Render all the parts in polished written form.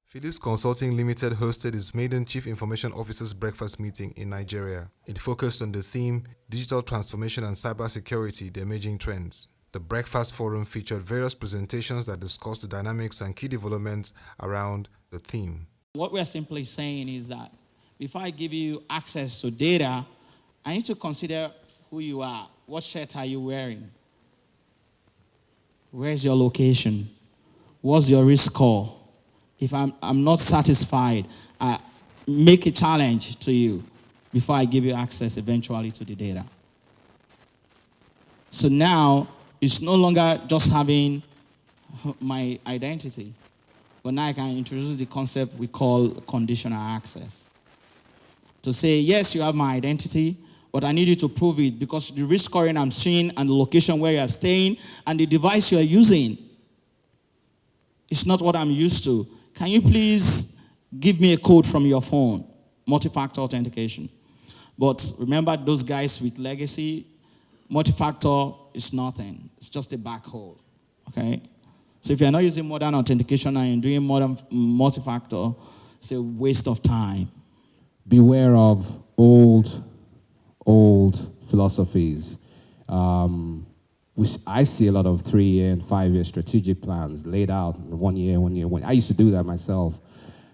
Philips Consulting Limited hosted its maiden Chief Information Officers Breakfast Meeting in Nigeria. It focused on the theme, Digital Transformation and Cybersecurity, the Emerging Trends. The Breakfast Forum featured various presentations that discussed the dynamics and key developments around the theme. What we're simply saying is that before I give you access to data, I need to consider who you are. What shirt are you wearing? Where's your location? What's your risk score? If I'm not satisfied, I make a challenge to you before I give you access eventually to the data. So now, it's no longer just having my identity, but now I can introduce the concept we call conditional access. To say, yes, you have my identity, but I need you to prove it because the risk scoring I'm seeing and the location where you are staying and the device you are using is not what I'm used to. Can you please give me a code from your phone? Multi-factor authentication. But remember those guys with legacy, multi-factor is nothing. It's just a black hole, okay? So if you're not using modern authentication and you're doing modern multi-factor, it's a waste of time. Beware of old philosophies. I see a lot of 3-year and 5-year strategic plans laid out in 1 year. I used to do that myself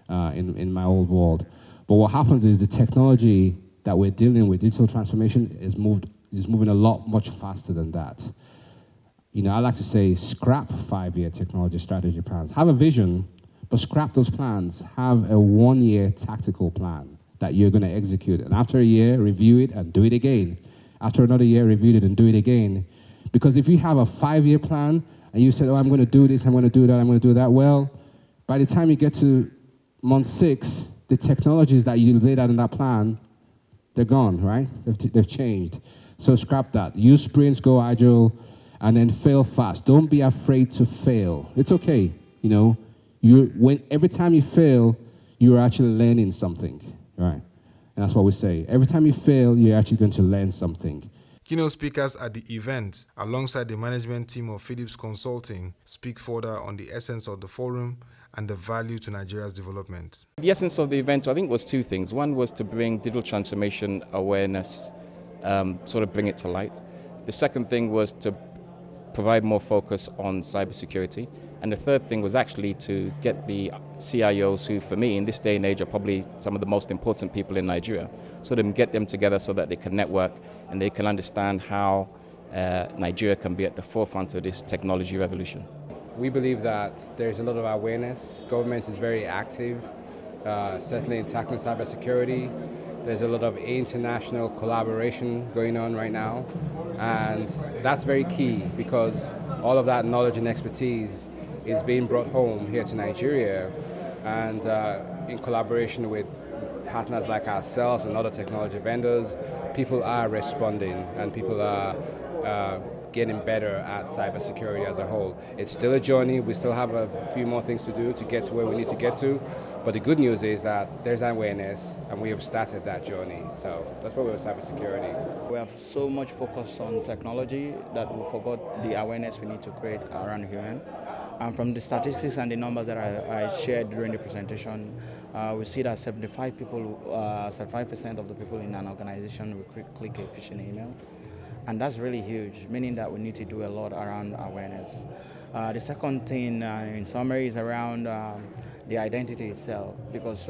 in my old world. But what happens is the technology that we're dealing with, digital transformation, is moving a lot much faster than that. You know, I like to say scrap 5-year technology strategy plans. Have a vision, but scrap those plans. Have a 1-year tactical plan that you're going to execute. And after a year, review it and do it again. After another year, review it and do it again. Because if you have a 5-year plan and you said, oh, I'm going to do this, I'm going to do that, I'm going to do that, well, by the time you get to month 6, the technologies that you laid out in that plan, they're gone, right? They've changed. So scrap that. Use sprints, go agile, and then fail fast. Don't be afraid to fail. It's okay, you know. Every time you fail, you're actually learning something, right? And that's what we say. Every time you fail, you're actually going to learn something. Keynote speakers at the event, alongside the management team of Philips Consulting, speak further on the essence of the forum and the value to Nigeria's development. The essence of the event, I think, was 2 things. One was to bring digital transformation awareness, sort of bring it to light. The second thing was to provide more focus on cybersecurity. And the third thing was actually to get the CIOs who, for me, in this day and age, are probably some of the most important people in Nigeria, so them get them together so that they can network and they can understand how Nigeria can be at the forefront of this technology revolution. We believe that there's a lot of awareness. Government is very active, certainly in tackling cybersecurity. There's a lot of international collaboration going on right now, and that's very key because all of that knowledge and expertise is being brought home here to Nigeria, and in collaboration with partners like ourselves and other technology vendors, people are responding and people are getting better at cybersecurity as a whole. It's still a journey. We still have a few more things to do to get to where we need to get to. But the good news is that there's awareness and we have started that journey. So that's what we're with cybersecurity. We have so much focus on technology that we forgot the awareness we need to create around human. And from the statistics and the numbers that I shared during the presentation, we see that 75% of the people in an organization will click a phishing email. And that's really huge, meaning that we need to do a lot around awareness. The second thing, in summary, is around the identity itself. Because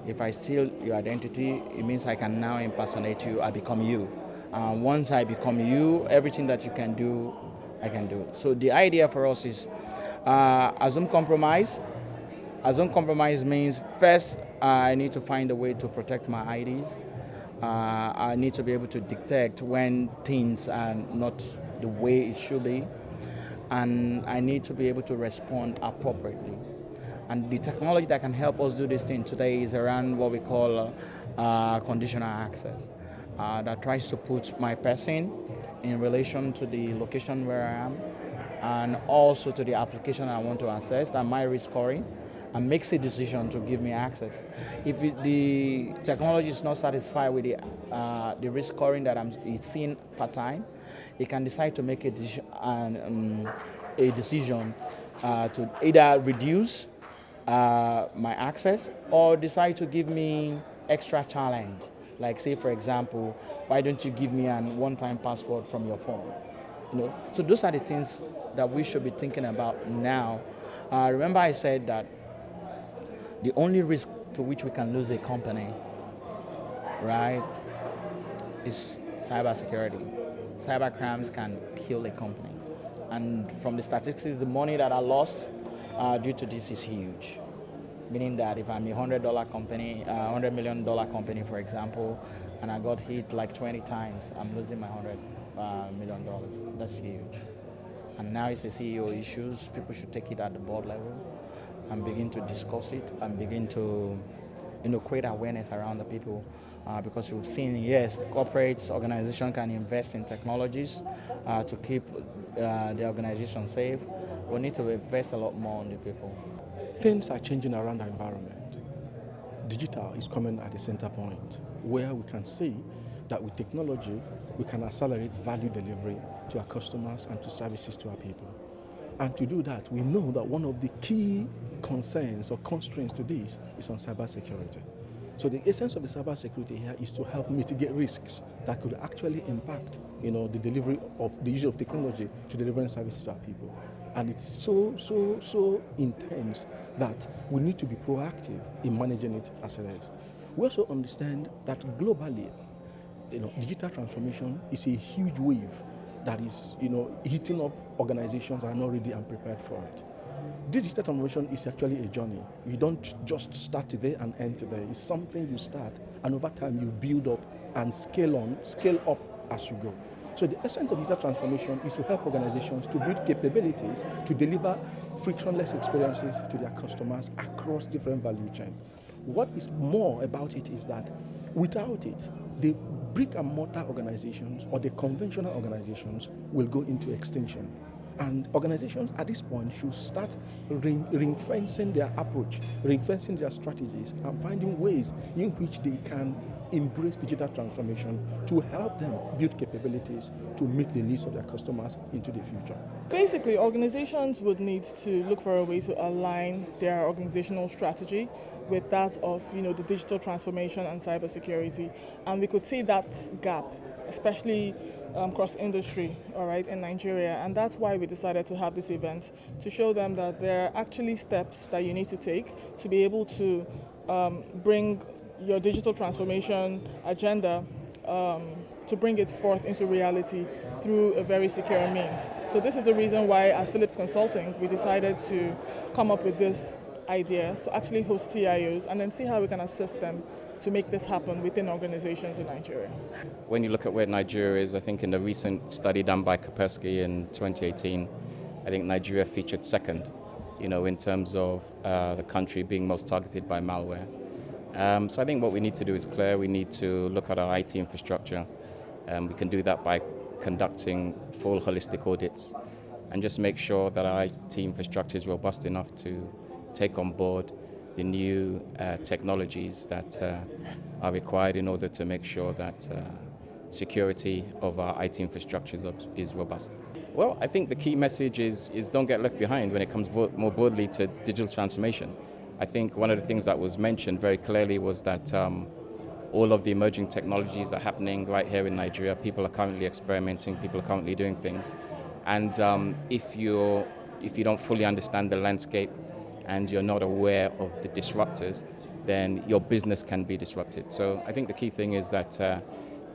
if I steal your identity, it means I can now impersonate you, I become you. Once I become you, everything that you can do, I can do. So the idea for us is assume compromise. Assume compromise means first I need to find a way to protect my IDs. I need to be able to detect when things are not the way it should be, and I need to be able to respond appropriately. And the technology that can help us do this thing today is around what we call conditional access, that tries to put my person in relation to the location where I am, and also to the application I want to access, that my risk scoring, and makes a decision to give me access. If the technology is not satisfied with the risk scoring that it's seen per time, it can decide to make a decision to either reduce my access, or decide to give me extra challenge. Like say, for example, why don't you give me an one-time password from your phone? So those are the things that we should be thinking about now. Remember I said that the only risk to which we can lose a company, right, is cybersecurity. Cyber crimes can kill a company. And from the statistics, the money that I lost due to this is huge. Meaning that if I'm a $100 company, $100 million company, for example, and I got hit like 20 times, I'm losing my $100 million. That's huge. And now it's a CEO issues. People should take it at the board level and begin to discuss it and begin to create awareness around the people. Because we've seen, yes, corporates, organizations can invest in technologies to keep the organization safe. We need to invest a lot more on the people. Things are changing around our environment. Digital is coming at the center point, where we can see that with technology, we can accelerate value delivery to our customers and to services to our people. And to do that, we know that one of the key concerns or constraints to this is on cybersecurity. So the essence of the cybersecurity here is to help mitigate risks that could actually impact, the delivery of the use of technology to delivering services to our people. And it's so intense that we need to be proactive in managing it as it is. We also understand that globally, digital transformation is a huge wave that is, hitting up organizations that are not ready and prepared for it. Digital transformation is actually a journey. You don't just start today and end today. It's something you start, and over time you build up and scale up as you go. So the essence of digital transformation is to help organizations to build capabilities to deliver frictionless experiences to their customers across different value chains. What is more about it is that without it, the brick and mortar organizations or the conventional organizations will go into extinction. And organizations at this point should start ring-fencing their approach, ring-fencing their strategies, and finding ways in which they can embrace digital transformation to help them build capabilities to meet the needs of their customers into the future. Basically, organizations would need to look for a way to align their organizational strategy with that of the digital transformation and cybersecurity. And we could see that gap, especially cross-industry, in Nigeria. And that's why we decided to have this event, to show them that there are actually steps that you need to take to be able to bring your digital transformation agenda to bring it forth into reality through a very secure means. So this is the reason why at Philips Consulting we decided to come up with this idea to actually host CIOs and then see how we can assist them to make this happen within organizations in Nigeria. When you look at where Nigeria is, I think in the recent study done by Kaspersky in 2018, I think Nigeria featured second, in terms of the country being most targeted by malware. So I think what we need to do is clear. We need to look at our IT infrastructure. We can do that by conducting full holistic audits and just make sure that our IT infrastructure is robust enough to take on board the new technologies that are required in order to make sure that security of our IT infrastructure is robust. Well, I think the key message is don't get left behind when it comes more broadly to digital transformation. I think one of the things that was mentioned very clearly was that all of the emerging technologies are happening right here in Nigeria. People are currently experimenting, people are currently doing things. And if you don't fully understand the landscape and you're not aware of the disruptors, then your business can be disrupted. So I think the key thing is that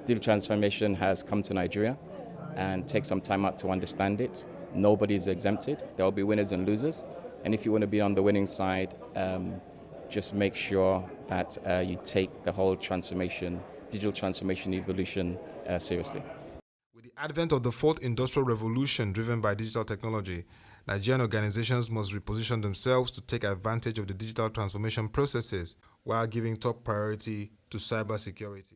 digital transformation has come to Nigeria, and take some time out to understand it. Nobody's exempted. There will be winners and losers. And if you want to be on the winning side, just make sure that you take the whole digital transformation evolution seriously. With the advent of the fourth industrial revolution driven by digital technology, Nigerian organizations must reposition themselves to take advantage of the digital transformation processes while giving top priority to cybersecurity.